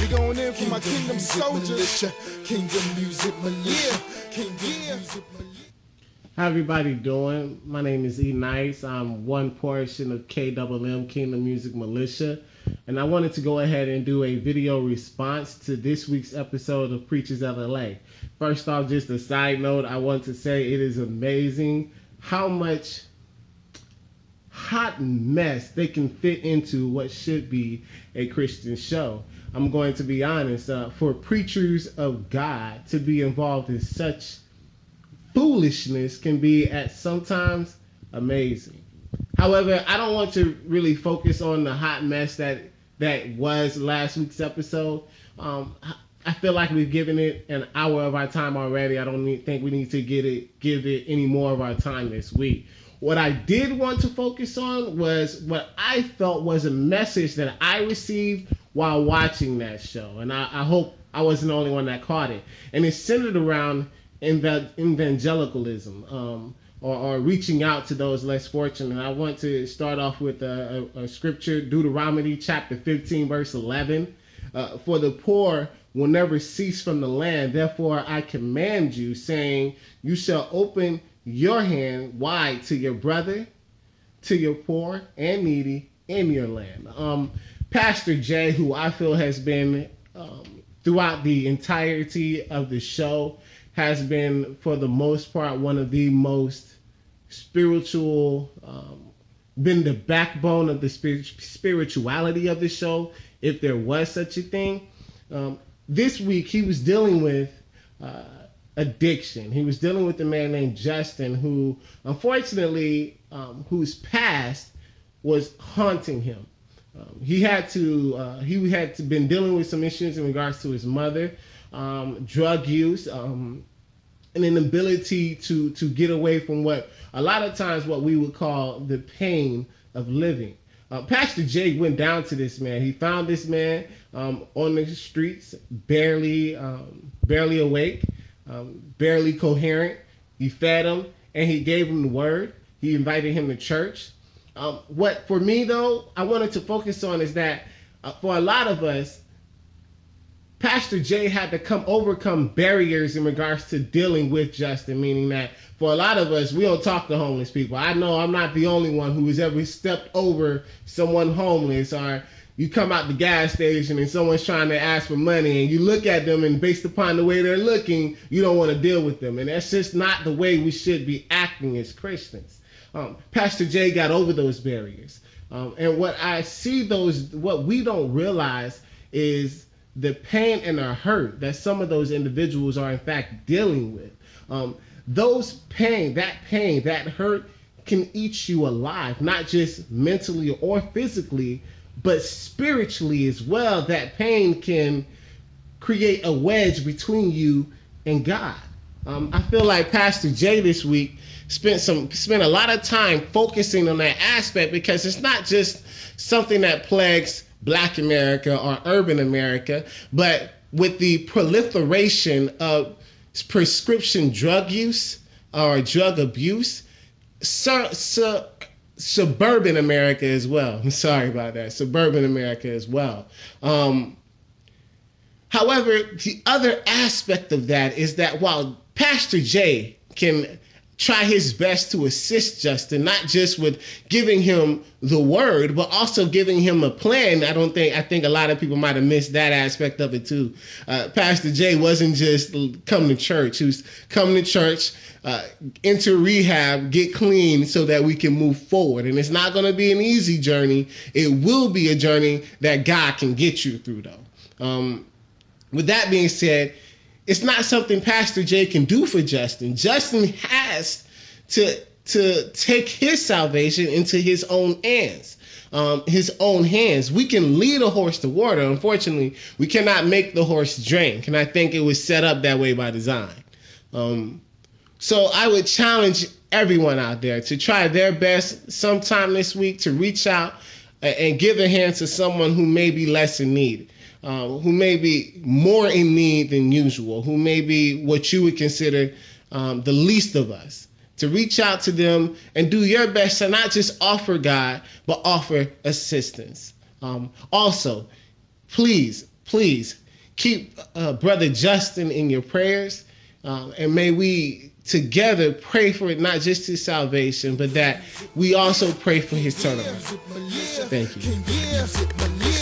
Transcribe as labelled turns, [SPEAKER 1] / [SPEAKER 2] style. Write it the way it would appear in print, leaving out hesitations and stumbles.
[SPEAKER 1] We going in for my kingdom soldiers. Militia. Kingdom music, militia. Kingdom music, militia.
[SPEAKER 2] How everybody doing? My name is E-nyse. I'm one portion of KMM, Kingdom Music Militia. And I wanted to go ahead and do a video response to this week's episode of Preachers LLA. First off, just a side note, I want to say it is amazing how much hot mess they can fit into what should be a Christian show. I'm going to be honest, for preachers of God to be involved in such foolishness can be at sometimes amazing. However, I don't want to really focus on the hot mess that was last week's episode. I feel like we've given it an hour of our time already. I don't think we need to give it any more of our time this week. What I did want to focus on was what I felt was a message that I received while watching that show. And I hope I wasn't the only one that caught it. And it's centered around evangelicalism, or reaching out to those less fortunate. I want to start off with a scripture, Deuteronomy chapter 15, verse 11. For the poor will never cease from the land. Therefore, I command you, saying, you shall open your hand wide to your brother, to your poor and needy in your land. Pastor Jay, who I feel has been throughout the entirety of the show, has been, for the most part, one of the most spiritual, been the backbone of the spirituality of the show, if there was such a thing. This week, he was dealing with addiction. He was dealing with a man named Justin, who, unfortunately, whose past was haunting him. He had been dealing with some issues in regards to his mother, drug use, an inability to get away from what a lot of times what we would call the pain of living. Pastor Jay went down to this man. He found this man on the streets, barely awake, barely coherent. He fed him and he gave him the word. He invited him to church. What for me though, I wanted to focus on is that for a lot of us, Pastor Jay had to overcome barriers in regards to dealing with Justin, meaning that for a lot of us, we don't talk to homeless people. I know I'm not the only one who has ever stepped over someone homeless, or you come out the gas station and someone's trying to ask for money and you look at them and based upon the way they're looking, you don't want to deal with them. And that's just not the way we should be acting as Christians. Pastor Jay got over those barriers. And what I see what we don't realize is the pain and the hurt that some of those individuals are in fact dealing with. That hurt can eat you alive, not just mentally or physically, but spiritually as well. That pain can create a wedge between you and God. I feel like Pastor Jay this week spent a lot of time focusing on that aspect, because it's not just something that plagues Black America or urban America, but with the proliferation of prescription drug use or drug abuse, suburban America as well. I'm sorry about that. Suburban America as well. However, the other aspect of that is that while Pastor Jay can try his best to assist Justin, not just with giving him the word, but also giving him a plan. I think a lot of people might have missed that aspect of it too. Pastor Jay wasn't just come to church. He was coming to church, enter rehab, get clean so that we can move forward. And it's not going to be an easy journey. It will be a journey that God can get you through though. With that being said, it's not something Pastor Jay can do for Justin. Justin has to take his salvation into his own hands. We can lead a horse to water. Unfortunately, we cannot make the horse drink. And I think it was set up that way by design. So I would challenge everyone out there to try their best sometime this week to reach out and give a hand to someone who may be less in need. Who may be more in need than usual, who may be what you would consider the least of us, to reach out to them and do your best to not just offer God, but offer assistance. Also, please please keep Brother Justin in your prayers. And may we together pray for it, not just his salvation, but that we also pray for his turnaround. Thank you.